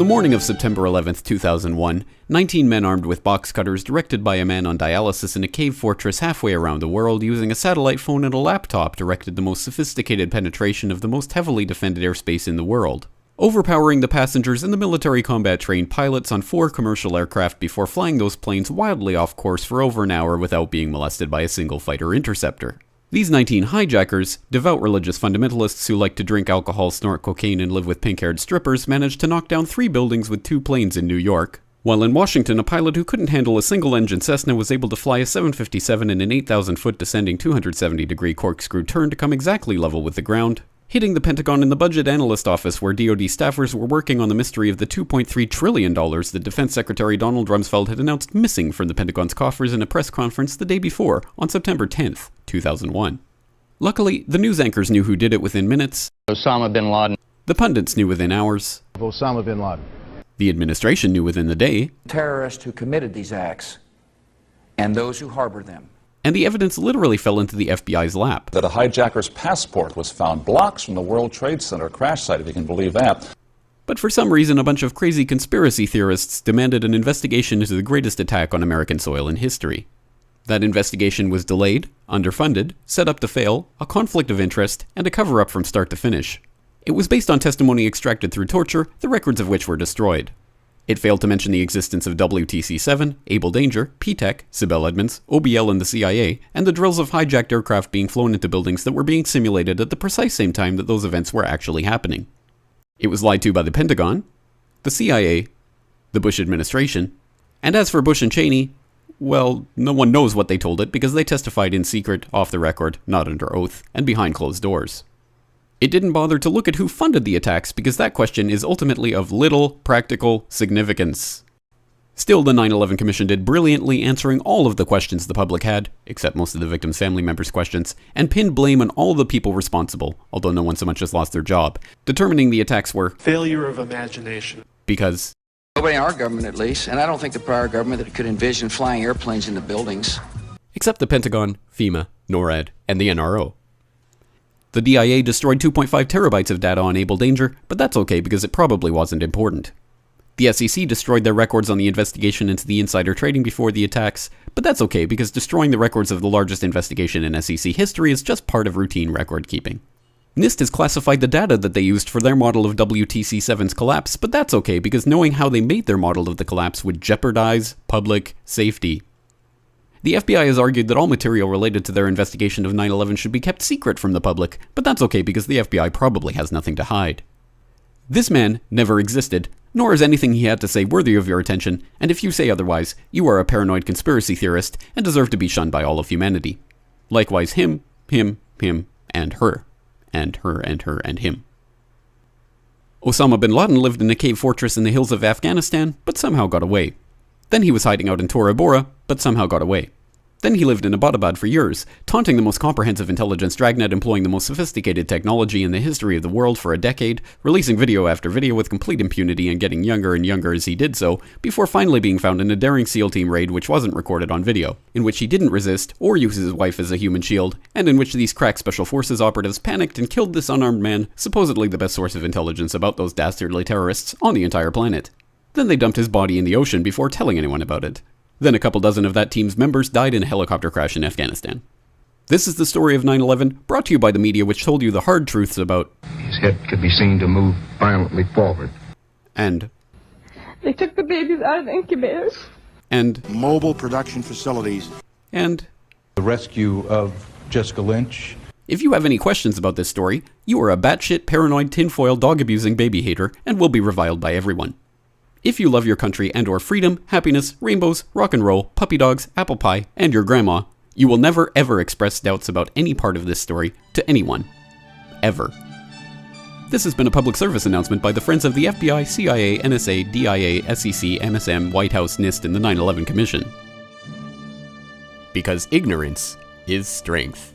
the morning of September 11, 2001, 19 men armed with box cutters directed by a man on dialysis in a cave fortress halfway around the world using a satellite phone and a laptop directed the most sophisticated penetration of the most heavily defended airspace in the world, overpowering the passengers and the military combat trained pilots on 4 commercial aircraft before flying those planes wildly off course for over an hour without being molested by a single fighter interceptor. These 19 hijackers, devout religious fundamentalists who like to drink alcohol, snort cocaine, and live with pink-haired strippers, managed to knock down 3 buildings with 2 planes in New York. While in Washington, a pilot who couldn't handle a single-engine Cessna was able to fly a 757 in an 8,000-foot descending 270-degree corkscrew turn to come exactly level with the ground, hitting the Pentagon in the budget analyst office where DoD staffers were working on the mystery of the $2.3 trillion that Defense Secretary Donald Rumsfeld had announced missing from the Pentagon's coffers in a press conference the day before, on September 10th, 2001. Luckily, the news anchors knew who did it within minutes. Osama bin Laden. The pundits knew within hours. Osama bin Laden. The administration knew within the day. Terrorists who committed these acts and those who harbor them. And the evidence literally fell into the FBI's lap. That a hijacker's passport was found blocks from the World Trade Center crash site, if you can believe that. But for some reason, a bunch of crazy conspiracy theorists demanded an investigation into the greatest attack on American soil in history. That investigation was delayed, underfunded, set up to fail, a conflict of interest, and a cover-up from start to finish. It was based on testimony extracted through torture, the records of which were destroyed. It failed to mention the existence of WTC-7, Able Danger, P-TECH, Sibel Edmonds, OBL and the CIA, and the drills of hijacked aircraft being flown into buildings that were being simulated at the precise same time that those events were actually happening. It was lied to by the Pentagon, the CIA, the Bush administration, and as for Bush and Cheney, well, no one knows what they told it because they testified in secret, off the record, not under oath, and behind closed doors. It didn't bother to look at who funded the attacks because that question is ultimately of little practical significance. Still, the 9/11 Commission did brilliantly answering all of the questions the public had, except most of the victims' family members' questions, and pinned blame on all the people responsible, although no one so much as lost their job, determining the attacks were failure of imagination. Because Nobody in our government, at least, and I don't think the prior government that could envision flying airplanes into buildings. Except the Pentagon, FEMA, NORAD, and the NRO. The DIA destroyed 2.5 terabytes of data on Able Danger, but that's okay because it probably wasn't important. The SEC destroyed their records on the investigation into the insider trading before the attacks, but that's okay because destroying the records of the largest investigation in SEC history is just part of routine record keeping. NIST has classified the data that they used for their model of WTC-7's collapse, but that's okay because knowing how they made their model of the collapse would jeopardize public safety. The FBI has argued that all material related to their investigation of 9/11 should be kept secret from the public, but that's okay because the FBI probably has nothing to hide. This man never existed, nor is anything he had to say worthy of your attention, and if you say otherwise, you are a paranoid conspiracy theorist and deserve to be shunned by all of humanity. Likewise him, and her. And her, and her, and him. Osama bin Laden lived in a cave fortress in the hills of Afghanistan, but somehow got away. Then he was hiding out in Tora Bora, but somehow got away. Then he lived in Abbottabad for years, taunting the most comprehensive intelligence dragnet employing the most sophisticated technology in the history of the world for a decade, releasing video after video with complete impunity and getting younger and younger as he did so, before finally being found in a daring SEAL team raid which wasn't recorded on video, in which he didn't resist or use his wife as a human shield, and in which these crack special forces operatives panicked and killed this unarmed man, supposedly the best source of intelligence about those dastardly terrorists on the entire planet. Then they dumped his body in the ocean before telling anyone about it. Then a couple dozen of that team's members died in a helicopter crash in Afghanistan. This is the story of 9/11, brought to you by the media which told you the hard truths about his head could be seen to move violently forward. And they took the babies out of the incubators. And mobile production facilities. And the rescue of Jessica Lynch. If you have any questions about this story, you are a batshit paranoid tinfoil dog-abusing baby hater and will be reviled by everyone. If you love your country and or freedom, happiness, rainbows, rock and roll, puppy dogs, apple pie, and your grandma, you will never ever express doubts about any part of this story to anyone. Ever. This has been a public service announcement by the Friends of the FBI, CIA, NSA, DIA, SEC, MSM, White House, NIST, and the 9/11 Commission. Because ignorance is strength.